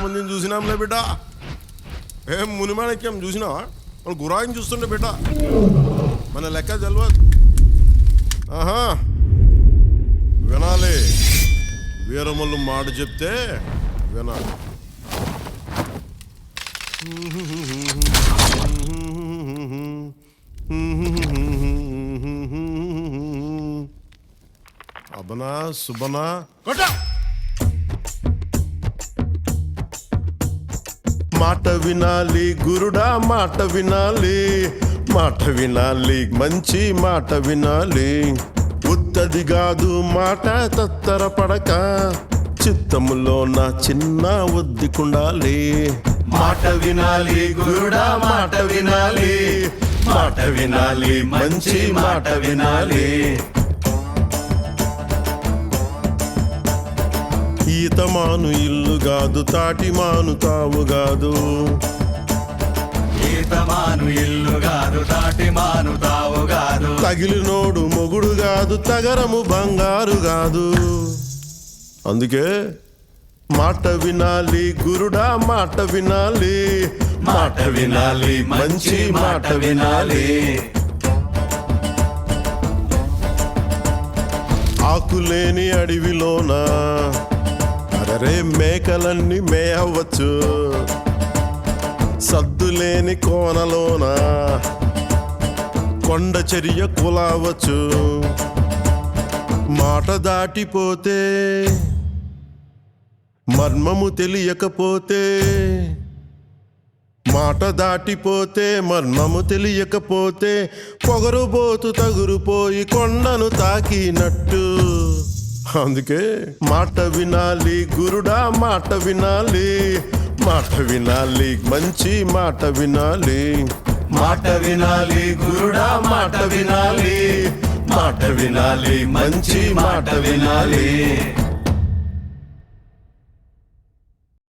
మందిని చూసినాంలే బిడ్డ. ఏం మునిమాణిక్యం చూసినావా? వాళ్ళు గురాయిని చూస్తుండే బిడ్డ, మన లెక్క తెలియదు. ఆహా, వినాలి. వీరమల్లు మాట చెప్తే వినాలి. అబనా సుబనా కొట్ట. మాట వినాలి గురుడా, మాట వినాలి, మాట వినాలి, మంచి మాట వినాలి. ఉత్తది కాదు మాట తత్తర పడక, చిత్తములో నా చిన్న ఒద్దికుండాలి. మాట వినాలి గురుడా, మాట వినాలి, మాట వినాలి, మంచి మాట వినాలి. ఈతమాను ఇల్లు కాదు, తాటిమాను తావు కాదు. ఈతమాను ఇల్లు కాదు, తాటిమాను తావు కాదు. తగిలినోడు మొగుడు కాదు, తగరము బంగారు కాదు. అందుకే మాట వినాలి గురుడా, మాట వినాలి, మాట వినాలి, మంచి మాట వినాలి. ఆకులేని అడవిలోన అరే మేకలన్నీ మేయవచ్చు. సద్దులేని కోనలోన కొండ చర్య కులావచ్చు. మాట దాటిపోతే, మర్మము తెలియకపోతే, మాట దాటిపోతే మర్మము తెలియకపోతే, పొగరుబోతు తగురుపోయి కొండను తాకినట్టు. అందుకే మాట వినాలి గురుడా, మాట వినాలి, మాట వినాలి, మంచి మాట వినాలి. మాట వినాలి గురుడా, మాట వినాలి, మాట వినాలి, మంచి మాట వినాలి.